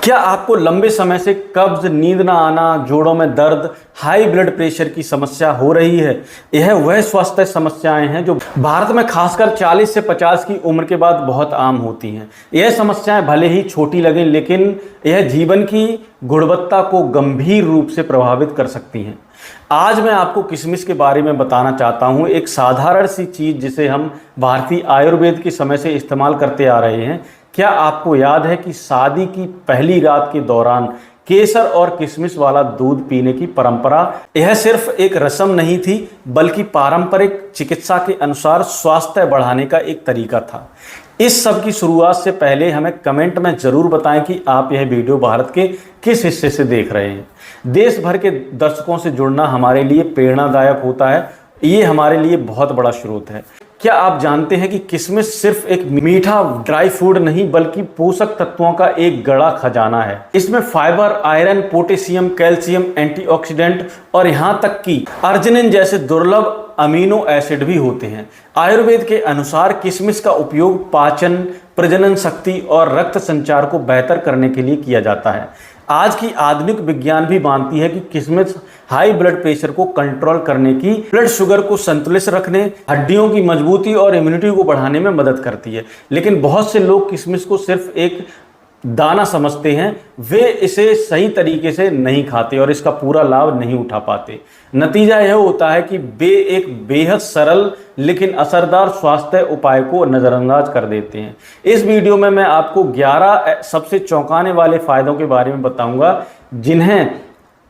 क्या आपको लंबे समय से कब्ज, नींद ना आना, जोड़ों में दर्द, हाई ब्लड प्रेशर की समस्या हो रही है? यह वह स्वास्थ्य समस्याएं हैं जो भारत में खासकर 40 से 50 की उम्र के बाद बहुत आम होती हैं। यह समस्याएं भले ही छोटी लगें, लेकिन यह जीवन की गुणवत्ता को गंभीर रूप से प्रभावित कर सकती हैं। आज मैं आपको किशमिश के बारे में बताना चाहता हूँ, एक साधारण सी चीज़ जिसे हम भारतीय आयुर्वेद के समय से इस्तेमाल करते आ रहे हैं। क्या आपको याद है कि शादी की पहली रात के दौरान केसर और किशमिश वाला दूध पीने की परंपरा, यह सिर्फ एक रस्म नहीं थी, बल्कि पारंपरिक चिकित्सा के अनुसार स्वास्थ्य बढ़ाने का एक तरीका था। इस सब की शुरुआत से पहले हमें कमेंट में जरूर बताएं कि आप यह वीडियो भारत के किस हिस्से से देख रहे हैं। देश भर के दर्शकों से जुड़ना हमारे लिए प्रेरणादायक होता है। ये हमारे लिए बहुत बड़ा स्रोत है। क्या आप जानते हैं कि किशमिश सिर्फ एक मीठा ड्राई फ्रूट नहीं, बल्कि पोषक तत्वों का एक गड़ा खजाना है। इसमें fibre, iron, potassium, calcium, antioxidant और यहाँ तक कि अर्जिनिन जैसे दुर्लभ अमीनो एसिड भी होते हैं। आयुर्वेद के अनुसार किशमिश का उपयोग पाचन, प्रजनन शक्ति और रक्त संचार को बेहतर करने के लिए किया जाता है। आज की आधुनिक विज्ञान भी मानती है कि किशमिश हाई ब्लड प्रेशर को कंट्रोल करने की, ब्लड शुगर को संतुलित रखने, हड्डियों की मजबूती और इम्यूनिटी को बढ़ाने में मदद करती है। लेकिन बहुत से लोग किशमिश को सिर्फ एक दाना समझते हैं, वे इसे सही तरीके से नहीं खाते और इसका पूरा लाभ नहीं उठा पाते। नतीजा यह होता है कि वे एक बेहद सरल लेकिन असरदार स्वास्थ्य उपाय को नज़रअंदाज कर देते हैं। इस वीडियो में मैं आपको 11 सबसे चौंकाने वाले फायदों के बारे में बताऊंगा, जिन्हें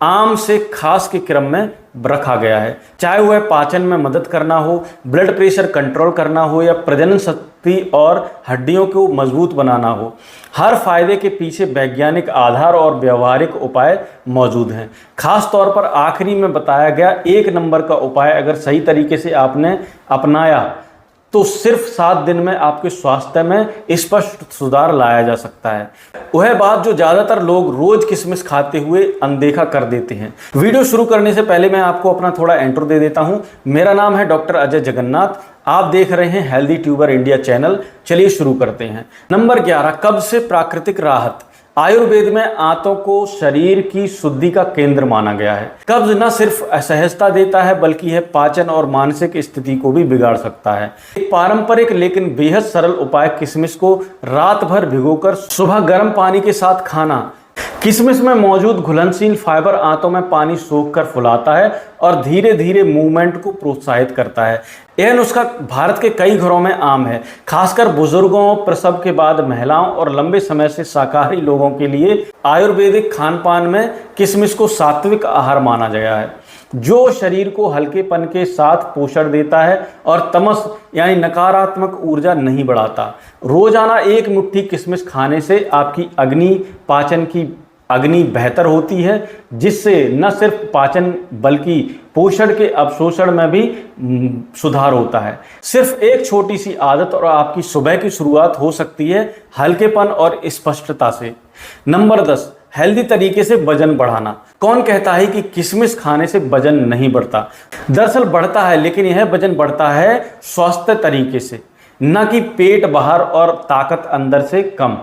आम से खास के क्रम में रखा गया है। चाहे वह पाचन में मदद करना हो, ब्लड प्रेशर कंट्रोल करना हो या प्रजनन शक्ति और हड्डियों को मजबूत बनाना हो, हर फायदे के पीछे वैज्ञानिक आधार और व्यवहारिक उपाय मौजूद हैं। खास तौर पर आखिरी में बताया गया 1 नंबर का उपाय अगर सही तरीके से आपने अपनाया तो सिर्फ 7 दिन में आपके स्वास्थ्य में स्पष्ट सुधार लाया जा सकता है। वह बात जो ज़्यादातर लोग रोज किशमिश खाते हुए अनदेखा कर देते हैं। वीडियो शुरू करने से पहले मैं आपको अपना थोड़ा इंट्रो दे देता हूं। मेरा नाम है डॉक्टर अजय जगन्नाथ। आप देख रहे हैं हेल्दी ट्यूबर इंडिया चैनल। चलिए शुरू करते हैं। नंबर 11, कब्ज से प्राकृतिक राहत। आयुर्वेद में आंतों को शरीर की शुद्धि का केंद्र माना गया है। कब्ज न सिर्फ असहजता देता है, बल्कि यह पाचन और मानसिक स्थिति को भी बिगाड़ सकता है। एक पारंपरिक लेकिन बेहद सरल उपाय किशमिश को रात भर भिगोकर सुबह गर्म पानी के साथ खाना। किशमिश में मौजूद घुलनशील फाइबर आंतों में पानी सोखकर फुलाता है और धीरे धीरे मूवमेंट को प्रोत्साहित करता है। यह नुस्खा भारत के कई घरों में आम है, खासकर बुजुर्गों, प्रसव के बाद महिलाओं और लंबे समय से शाकाहारी लोगों के लिए। आयुर्वेदिक खान पान में किशमिश को सात्विक आहार माना गया है, जो शरीर को हल्केपन के साथ पोषण देता है और तमस यानी नकारात्मक ऊर्जा नहीं बढ़ाता। रोजाना 1 मुट्ठी किशमिश खाने से आपकी पाचन की अग्नि बेहतर होती है, जिससे न सिर्फ पाचन बल्कि पोषण के अवशोषण में भी सुधार होता है। सिर्फ एक छोटी सी आदत और आपकी सुबह की शुरुआत हो सकती है हल्केपन और स्पष्टता से। नंबर 10, हेल्दी तरीके से वजन बढ़ाना। कौन कहता है कि किशमिश खाने से वजन नहीं बढ़ता? दरअसल बढ़ता है, लेकिन यह वजन बढ़ता है स्वस्थ तरीके से, न कि पेट बाहर और ताकत अंदर से कम।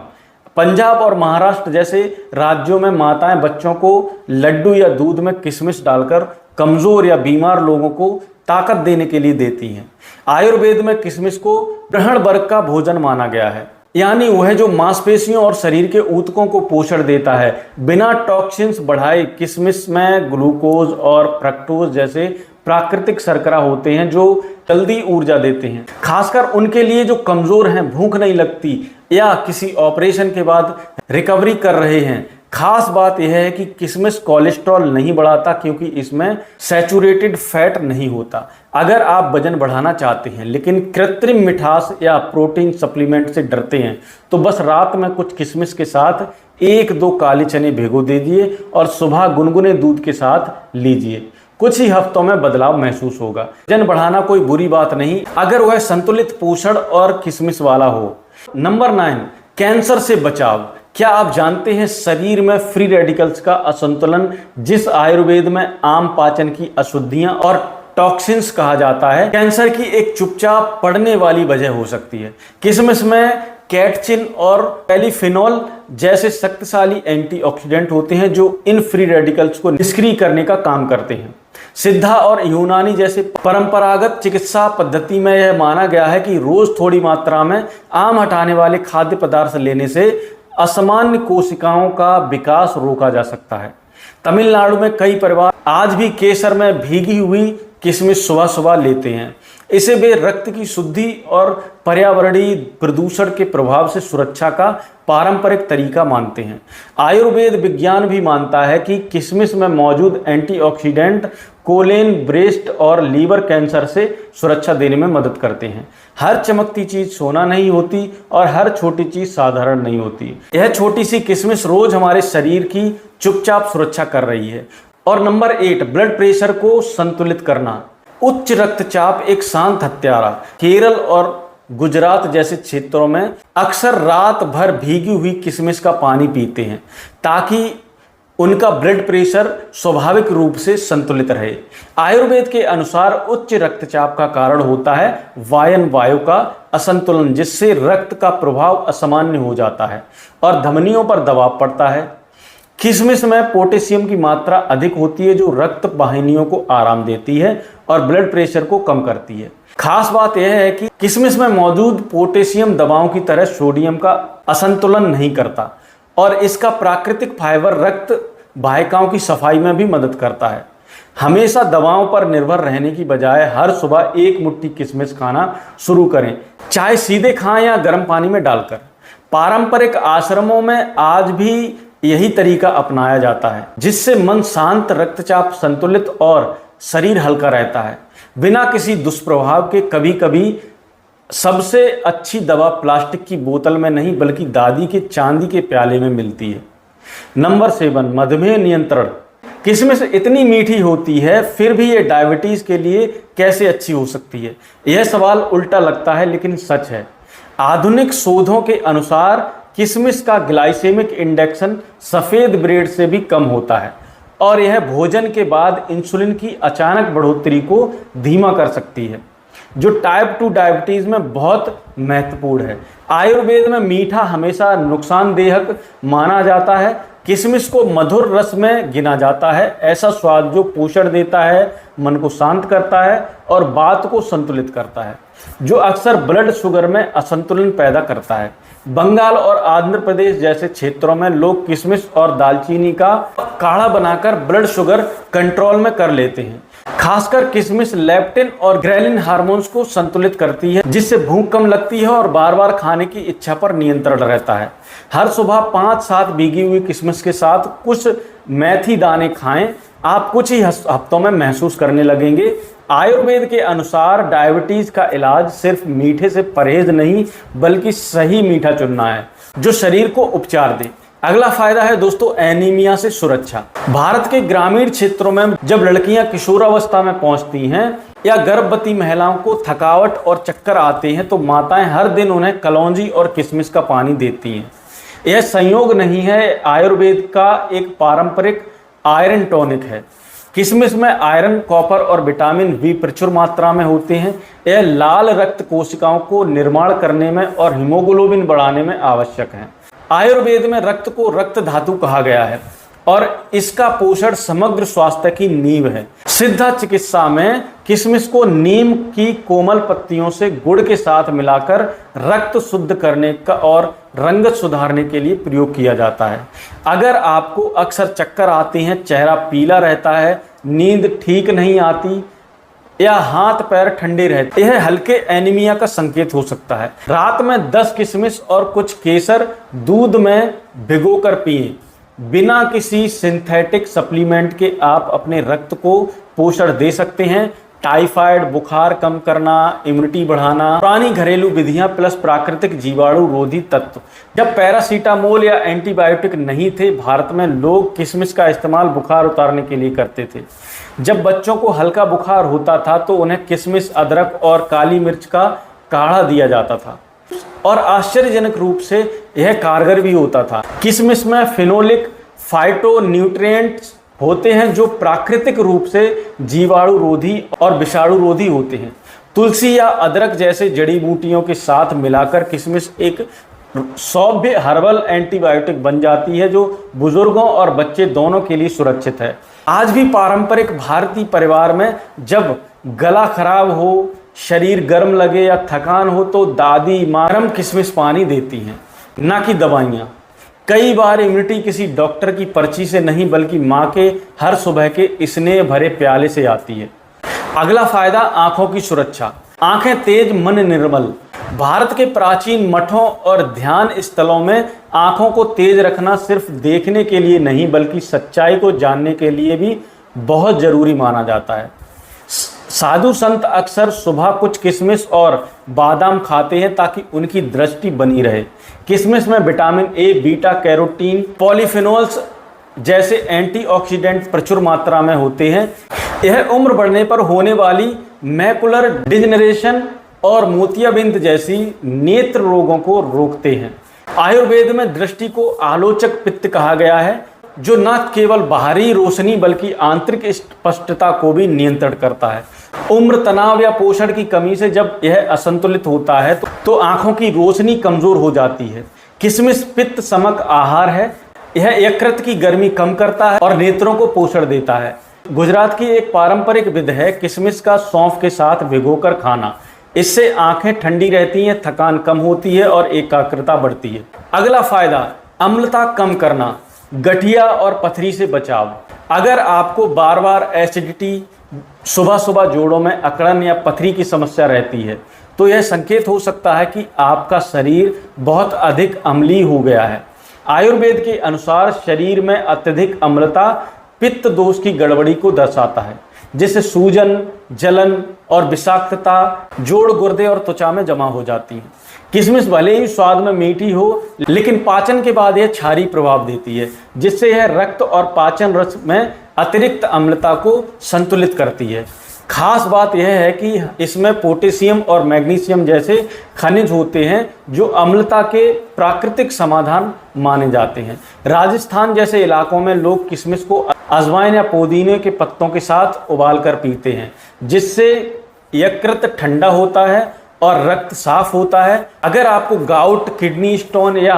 पंजाब और महाराष्ट्र जैसे राज्यों में माताएं बच्चों को लड्डू या दूध में किशमिश डालकर कमजोर या बीमार लोगों को ताकत देने के लिए देती हैं। आयुर्वेद में किशमिश को ग्रहण वर्ग का भोजन माना गया है, यानी वह जो मांसपेशियों और शरीर के ऊतकों को पोषण देता है बिना टॉक्सिन्स बढ़ाए। किशमिश में ग्लूकोज और फ्रक्टोज जैसे प्राकृतिक शर्करा होते हैं जो जल्दी ऊर्जा देते हैं, खासकर उनके लिए जो कमजोर हैं, भूख नहीं लगती या किसी ऑपरेशन के बाद रिकवरी कर रहे हैं। खास बात यह है कि किशमिश कोलेस्ट्रॉल नहीं बढ़ाता, क्योंकि इसमें सैचुरेटेड फैट नहीं होता। अगर आप वजन बढ़ाना चाहते हैं लेकिन कृत्रिम मिठास या प्रोटीन सप्लीमेंट से डरते हैं, तो बस रात में कुछ किशमिश के साथ 1-2 काले चने भिगो दीजिए और सुबह गुनगुने दूध के साथ लीजिए। कुछ ही हफ्तों में बदलाव महसूस होगा। वजन बढ़ाना कोई बुरी बात नहीं, अगर वह संतुलित पोषण और किशमिश वाला हो। नंबर 9, कैंसर से बचाव। क्या आप जानते हैं शरीर में फ्री रेडिकल्स का असंतुलन, जिस आयुर्वेद में आम पाचन की अशुद्धियां और टॉक्सिन्स कहा जाता है, कैंसर की एक चुपचाप पड़ने वाली वजह हो सकती है। किशमिश में कैटचिन और टेलिफिनॉल जैसे शक्तिशाली एंटीऑक्सीडेंट होते हैं जो इन फ्री रेडिकल्स को निष्क्रिय करने का काम करते हैं। सिद्धा और यूनानी जैसे परंपरागत चिकित्सा पद्धति में यह माना गया है कि रोज थोड़ी मात्रा में आम हटाने वाले खाद्य पदार्थ लेने से असामान्य कोशिकाओं का विकास रोका जा सकता है। तमिलनाडु में कई परिवार आज भी केसर में भीगी हुई किशमिश सुबह सुबह लेते हैं। इसे वे रक्त की शुद्धि और पर्यावरणीय प्रदूषण के प्रभाव से सुरक्षा का पारंपरिक तरीका मानते हैं। आयुर्वेद विज्ञान भी मानता है कि किशमिश में मौजूद एंटीऑक्सीडेंट कोलेन ब्रेस्ट और लीवर कैंसर से सुरक्षा देने में मदद करते हैं। हर चमकती चीज सोना नहीं होती और हर छोटी चीज साधारण नहीं होती। यह छोटी सी किशमिश रोज हमारे शरीर की चुपचाप सुरक्षा कर रही है। और नंबर 8, ब्लड प्रेशर को संतुलित करना। उच्च रक्तचाप एक शांत हत्यारा। केरल और गुजरात जैसे क्षेत्रों में अक्सर रात भर भीगी हुई किशमिश का पानी पीते हैं ताकि उनका ब्लड प्रेशर स्वाभाविक रूप से संतुलित रहे। आयुर्वेद के अनुसार उच्च रक्तचाप का कारण होता है वायन वायु का असंतुलन, जिससे रक्त का प्रभाव असामान्य हो जाता है और धमनियों पर दबाव पड़ता है। किशमिश में पोटेशियम की मात्रा अधिक होती है जो रक्त वाहिनियों को आराम देती है और ब्लड प्रेशर को कम करती है। खास बात यह है कि किशमिश में मौजूद पोटेशियम दवाओं की तरह सोडियम का असंतुलन नहीं करता और इसका प्राकृतिक फाइबर रक्त वाहिकाओं की सफाई में भी मदद करता है। हमेशा दवाओं पर निर्भर रहने की बजाय हर सुबह एक मुट्ठी किशमिश खाना शुरू करें, चाहे सीधे खाएं या गर्म पानी में डालकर। पारंपरिक आश्रमों में आज भी यही तरीका अपनाया जाता है, जिससे मन शांत, रक्तचाप संतुलित और शरीर हल्का रहता है बिना किसी दुष्प्रभाव के। कभी कभी सबसे अच्छी दवा प्लास्टिक की बोतल में नहीं बल्कि दादी के चांदी के प्याले में मिलती है। नंबर 7, मधुमेह नियंत्रण। किशमिश इतनी मीठी होती है फिर भी ये डायबिटीज के लिए कैसे अच्छी हो सकती है? यह सवाल उल्टा लगता है लेकिन सच है। आधुनिक शोधों के अनुसार किशमिश का ग्लाइसेमिक इंडेक्सन सफ़ेद ब्रेड से भी कम होता है और यह भोजन के बाद इंसुलिन की अचानक बढ़ोतरी को धीमा कर सकती है, जो टाइप 2 डायबिटीज़ में बहुत महत्वपूर्ण है। आयुर्वेद में मीठा हमेशा नुकसानदेहक माना जाता है। किशमिश को मधुर रस में गिना जाता है, ऐसा स्वाद जो पोषण देता है, मन को शांत करता है और बात को संतुलित करता है, जो अक्सर ब्लड शुगर में असंतुलन पैदा करता है। बंगाल और आंध्र प्रदेश जैसे क्षेत्रों में लोग किशमिश और दालचीनी का काढ़ा बनाकर ब्लड शुगर कंट्रोल में कर लेते हैं। खासकर किशमिश लेप्टिन और ग्रेलिन हार्मोन्स को संतुलित करती है, जिससे भूख कम लगती है और बार बार खाने की इच्छा पर नियंत्रण रहता है। हर सुबह 5-7 भीगी हुई किशमिश के साथ कुछ मेथी दाने खाएं, आप कुछ ही हफ्तों में महसूस करने लगेंगे। आयुर्वेद के अनुसार डायबिटीज का इलाज सिर्फ मीठे से परहेज नहीं बल्कि सही मीठा चुनना है जो शरीर को उपचार दे। अगला फायदा है दोस्तों एनीमिया से सुरक्षा। भारत के ग्रामीण क्षेत्रों में जब लड़कियां किशोरावस्था में पहुंचती हैं या गर्भवती महिलाओं को थकावट और चक्कर आते हैं तो माताएं हर दिन उन्हें कलौंजी और किशमिश का पानी देती हैं। यह संयोग नहीं है, आयुर्वेद का एक पारंपरिक आयरन टॉनिक है। किशमिश में आयरन, कॉपर और विटामिन बी प्रचुर मात्रा में होते हैं। यह लाल रक्त कोशिकाओं को निर्माण करने में और हीमोग्लोबिन बढ़ाने में आवश्यक है। आयुर्वेद में रक्त को रक्त धातु कहा गया है और इसका पोषण समग्र स्वास्थ्य की नींव है। सिद्धा चिकित्सा में किशमिश को नीम की कोमल पत्तियों से गुड़ के साथ मिलाकर रक्त शुद्ध करने का और रंगत सुधारने के लिए प्रयोग किया जाता है। अगर आपको अक्सर चक्कर आते हैं, चेहरा पीला रहता है, नींद ठीक नहीं आती या हाथ पैर ठंडे रहते, यह हल्के एनीमिया का संकेत हो सकता है। रात में 10 किशमिश और कुछ केसर दूध में भिगोकर पिएं। बिना किसी सिंथेटिक सप्लीमेंट के आप अपने रक्त को पोषण दे सकते हैं। टाइफाइड, बुखार कम करना, इम्यूनिटी बढ़ाना, पुरानी घरेलू विधियां प्लस प्राकृतिक जीवाणु रोधी तत्व। जब पैरासीटामोल या एंटीबायोटिक नहीं थे, भारत में लोग किशमिश का इस्तेमाल बुखार उतारने के लिए करते थे। जब बच्चों को हल्का बुखार होता था तो उन्हें किशमिश, अदरक और काली मिर्च का काढ़ा दिया जाता था और आश्चर्यजनक रूप से यह कारगर भी होता था। किशमिश में फिनोलिक फाइटोन्यूट्रिएंट्स होते हैं जो प्राकृतिक रूप से जीवाणु रोधी और विषाणु रोधी होते हैं। तुलसी या अदरक जैसे जड़ी बूटियों के साथ मिलाकर किशमिश एक सौम्य हर्बल एंटीबायोटिक बन जाती है, जो बुजुर्गों और बच्चे दोनों के लिए सुरक्षित है। आज भी पारंपरिक भारतीय परिवार में जब गला खराब हो, शरीर गर्म लगे या थकान हो तो दादी माँ गर्म किशमिश पानी देती हैं, ना कि दवाइयाँ। कई बार इम्यूनिटी किसी डॉक्टर की पर्ची से नहीं बल्कि माँ के हर सुबह के स्नेह भरे प्याले से आती है। अगला फायदा, आंखों की सुरक्षा। आंखें तेज, मन निर्मल। भारत के प्राचीन मठों और ध्यान स्थलों में आंखों को तेज रखना सिर्फ देखने के लिए नहीं बल्कि सच्चाई को जानने के लिए भी बहुत जरूरी माना जाता है। साधु संत अक्सर सुबह कुछ किशमिश और बादाम खाते हैं ताकि उनकी दृष्टि बनी रहे। किशमिश में vitamin A, beta carotene, polyphenols जैसे एंटीऑक्सीडेंट प्रचुर मात्रा में होते हैं। यह उम्र बढ़ने पर होने वाली मैकुलर डिजेनरेशन और मोतियाबिंद जैसी नेत्र रोगों को रोकते हैं। आयुर्वेद में दृष्टि को आलोचक पित्त कहा गया है, जो न केवल बाहरी रोशनी बल्कि आंतरिक स्पष्टता को भी नियंत्रण करता है। उम्र, तनाव या पोषण की कमी से जब यह असंतुलित होता है तो आंखों की रोशनी कमजोर हो जाती है। किशमिश पित्त समक आहार है। यह यकृत की गर्मी कम करता है और नेत्रों को पोषण देता है। गुजरात की एक पारंपरिक विधि है किशमिश का सौंफ के साथ भिगोकर खाना। इससे आंखें ठंडी रहती हैं, थकान कम होती है और एकाग्रता बढ़ती है। अगला फायदा, अम्लता कम करना, गठिया और पथरी से बचाव। अगर आपको बार बार एसिडिटी, सुबह सुबह जोड़ों में अकड़न या पथरी की समस्या रहती है तो यह संकेत हो सकता है कि आपका शरीर बहुत अधिक अम्लीय हो गया है। आयुर्वेद के अनुसार शरीर में अत्यधिक अम्लता पित्त दोष की गड़बड़ी को दर्शाता है, जिससे सूजन, जलन और विषाक्तता जोड़, गुर्दे और त्वचा में जमा हो जाती है। किशमिश भले ही स्वाद में मीठी हो लेकिन पाचन के बाद यह क्षारीय प्रभाव देती है, जिससे यह रक्त और पाचन रस में अतिरिक्त अम्लता को संतुलित करती है। खास बात यह है कि इसमें पोटेशियम और मैग्नीशियम जैसे खनिज होते हैं जो अम्लता के प्राकृतिक समाधान माने जाते हैं। राजस्थान जैसे इलाकों में लोग किशमिश को अजवाइन या पुदीने के पत्तों के साथ उबाल कर पीते हैं, जिससे यकृत ठंडा होता है और रक्त साफ होता है। अगर आपको गाउट, किडनी स्टोन या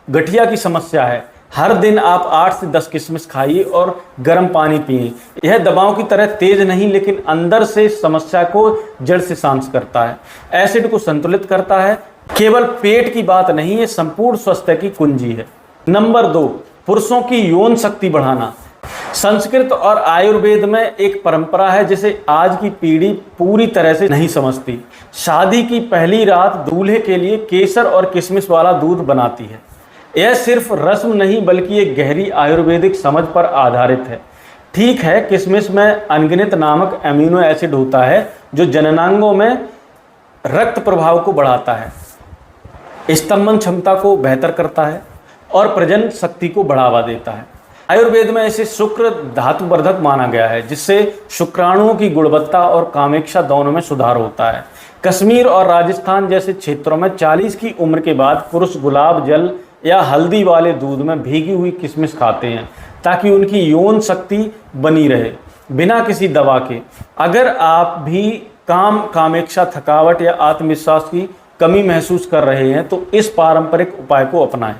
गठिया की समस्या है, हर दिन आप 8 से 10 किशमिश खाइए और गर्म पानी पिए। यह दवाओं की तरह तेज नहीं लेकिन अंदर से समस्या को जड़ से शांत करता है, एसिड को संतुलित करता है। केवल पेट की बात नहीं, ये संपूर्ण स्वास्थ्य की कुंजी है। नंबर 2, पुरुषों की यौन शक्ति बढ़ाना। संस्कृत और आयुर्वेद में एक परंपरा है जिसे आज की पीढ़ी पूरी तरह से नहीं समझती। शादी की पहली रात दूल्हे के लिए केसर और किशमिश वाला दूध बनाती है। यह सिर्फ रस्म नहीं बल्कि एक गहरी आयुर्वेदिक समझ पर आधारित है। ठीक है, किशमिश में अनगिनत नामक अमीनो एसिड होता है जो जननांगों में रक्त प्रवाह को बढ़ाता है, स्तंभन क्षमता को बेहतर करता है और प्रजनन शक्ति को बढ़ावा देता है। आयुर्वेद में इसे शुक्र धातुवर्धक माना गया है, जिससे शुक्राणुओं की गुणवत्ता और कामेक्षा दोनों में सुधार होता है। कश्मीर और राजस्थान जैसे क्षेत्रों में 40 की उम्र के बाद पुरुष गुलाब जल या हल्दी वाले दूध में भीगी हुई किशमिश खाते हैं ताकि उनकी यौन शक्ति बनी रहे बिना किसी दवा के। अगर आप भी कामेक्षा, थकावट या आत्मविश्वास की कमी महसूस कर रहे हैं तो इस पारंपरिक उपाय को अपनाएं।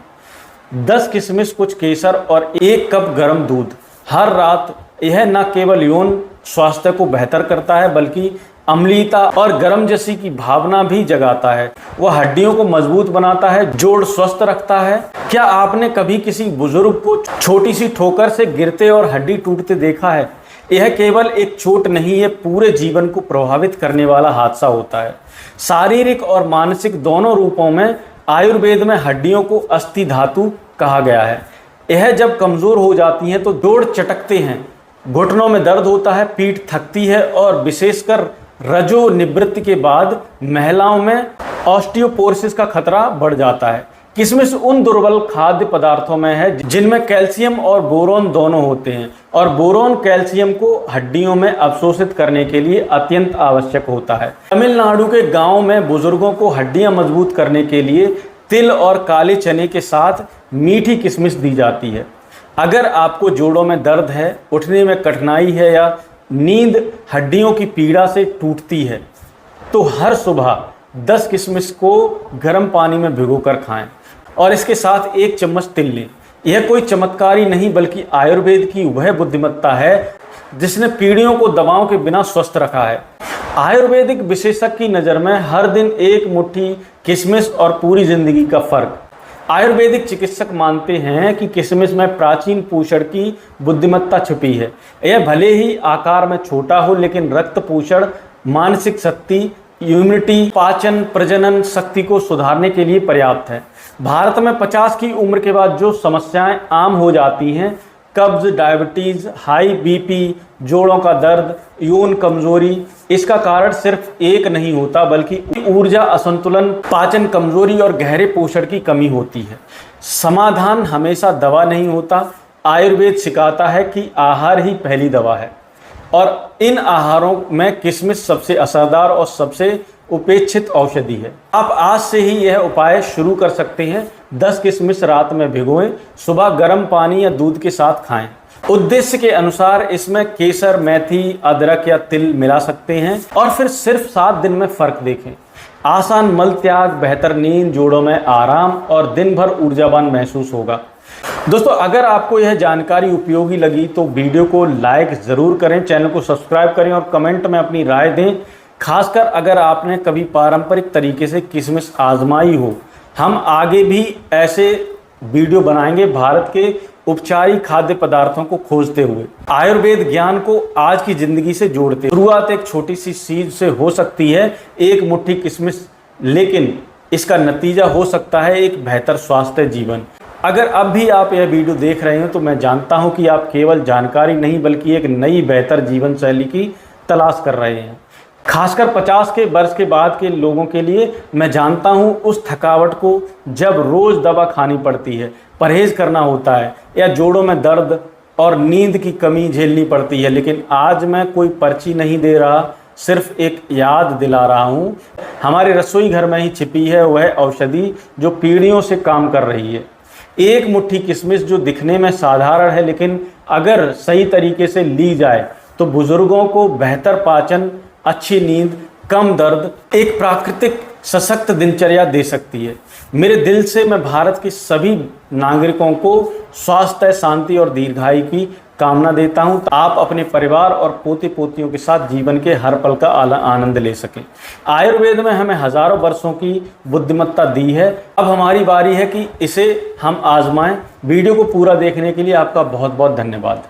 10 किशमिश, कुछ केसर और 1 कप गर्म दूध हर रात। यह न केवल यौन स्वास्थ्य को बेहतर करता है बल्कि अम्लीयता और गर्म जैसी की भावना भी जगाता है। वह हड्डियों को मजबूत बनाता है, जोड़ स्वस्थ रखता है। क्या आपने कभी किसी बुजुर्ग को छोटी सी ठोकर से गिरते और हड्डी टूटते देखा है? यह केवल एक चोट नहीं, यह पूरे जीवन को प्रभावित करने वाला हादसा होता है। शारीरिक और मानसिक दोनों रूपों में आयुर्वेद में हड्डियों को अस्थि धातु कहा गया है। यह जब कमजोर हो जाती हैं तो जोड़ चटकते हैं, घुटनों में दर्द होता है, पीठ थकती है और विशेषकर रजो निवृत्ति के बाद महिलाओं में ऑस्टियोपोरोसिस का खतरा बढ़ जाता है। किशमिश उन दुर्बल खाद्य पदार्थों में है जिनमें कैल्शियम और बोरोन दोनों होते हैं और बोरोन कैल्शियम को हड्डियों में अवशोषित करने के लिए अत्यंत आवश्यक होता है। तमिलनाडु के गांव में बुजुर्गों को हड्डियां मजबूत करने के लिए तिल और काले चने के साथ मीठी किशमिश दी जाती है। अगर आपको जोड़ों में दर्द है, उठने में कठिनाई है या नींद हड्डियों की पीड़ा से टूटती है तो हर सुबह 10 किशमिश को गर्म पानी में भिगोकर खाएं। और इसके साथ 1 चम्मच तिल लें। यह कोई चमत्कारी नहीं बल्कि आयुर्वेद की वह बुद्धिमत्ता है जिसने पीढ़ियों को दवाओं के बिना स्वस्थ रखा है। आयुर्वेदिक विशेषज्ञ की नज़र में हर दिन 1 मुट्ठी किशमिश और पूरी जिंदगी का फर्क। आयुर्वेदिक चिकित्सक मानते हैं कि किशमिश में प्राचीन पोषण की बुद्धिमत्ता छिपी है। यह भले ही आकार में छोटा हो लेकिन रक्त पोषण, मानसिक शक्ति, इम्यूनिटी, पाचन, प्रजनन शक्ति को सुधारने के लिए पर्याप्त है। भारत में 50 की उम्र के बाद जो समस्याएं आम हो जाती हैं, कब्ज, डायबिटीज, हाई बीपी, जोड़ों का दर्द, यौन कमजोरी, इसका कारण सिर्फ एक नहीं होता बल्कि ऊर्जा असंतुलन, पाचन कमजोरी और गहरे पोषण की कमी होती है। समाधान हमेशा दवा नहीं होता। आयुर्वेद सिखाता है कि आहार ही पहली दवा है और इन आहारों में किशमिश सबसे असरदार और सबसे उपेक्षित औषधि है। आप आज से ही यह उपाय शुरू कर सकते हैं। 10 किशमिश रात में भिगोएं, सुबह गर्म पानी या दूध के साथ खाएं। उद्देश्य के अनुसार इसमें केसर, मेथी, अदरक या तिल मिला सकते हैं और फिर सिर्फ 7 दिन में फर्क देखें। आसान मल त्याग, बेहतर नींद, जोड़ों में आराम और दिन भर ऊर्जावान महसूस होगा। दोस्तों, अगर आपको यह जानकारी उपयोगी लगी तो वीडियो को लाइक ज़रूर करें, चैनल को सब्सक्राइब करें और कमेंट में अपनी राय दें। खासकर अगर आपने कभी पारंपरिक तरीके से किशमिश आजमाई हो। हम आगे भी ऐसे वीडियो बनाएंगे भारत के उपचारी खाद्य पदार्थों को खोजते हुए, आयुर्वेद ज्ञान को आज की जिंदगी से जोड़ते। शुरुआत एक छोटी सी चीज से हो सकती है, 1 मुट्ठी किशमिश, लेकिन इसका नतीजा हो सकता है एक बेहतर स्वास्थ्य जीवन। अगर अब भी आप यह वीडियो देख रहे हो तो मैं जानता हूं कि आप केवल जानकारी नहीं बल्कि एक नई बेहतर जीवन शैली की तलाश कर रहे हैं। खासकर 50 के वर्ष के बाद के लोगों के लिए मैं जानता हूं उस थकावट को जब रोज दवा खानी पड़ती है, परहेज करना होता है या जोड़ों में दर्द और नींद की कमी झेलनी पड़ती है। लेकिन आज मैं कोई पर्ची नहीं दे रहा, सिर्फ एक याद दिला रहा हूं। हमारे रसोई घर में ही छिपी है वह औषधि जो पीढ़ियों से काम कर रही है। 1 मुट्ठी किशमिश जो दिखने में साधारण है लेकिन अगर सही तरीके से ली जाए तो बुजुर्गों को बेहतर पाचन, अच्छी नींद, कम दर्द, एक प्राकृतिक सशक्त दिनचर्या दे सकती है। मेरे दिल से मैं भारत के सभी नागरिकों को स्वास्थ्य, शांति और दीर्घायु की कामना देता हूं। आप अपने परिवार और पोते पोतियों के साथ जीवन के हर पल का आनंद ले सकें। आयुर्वेद में हमें हजारों वर्षों की बुद्धिमत्ता दी है। अब हमारी बारी है कि इसे हम आजमाएं। वीडियो को पूरा देखने के लिए आपका बहुत बहुत धन्यवाद।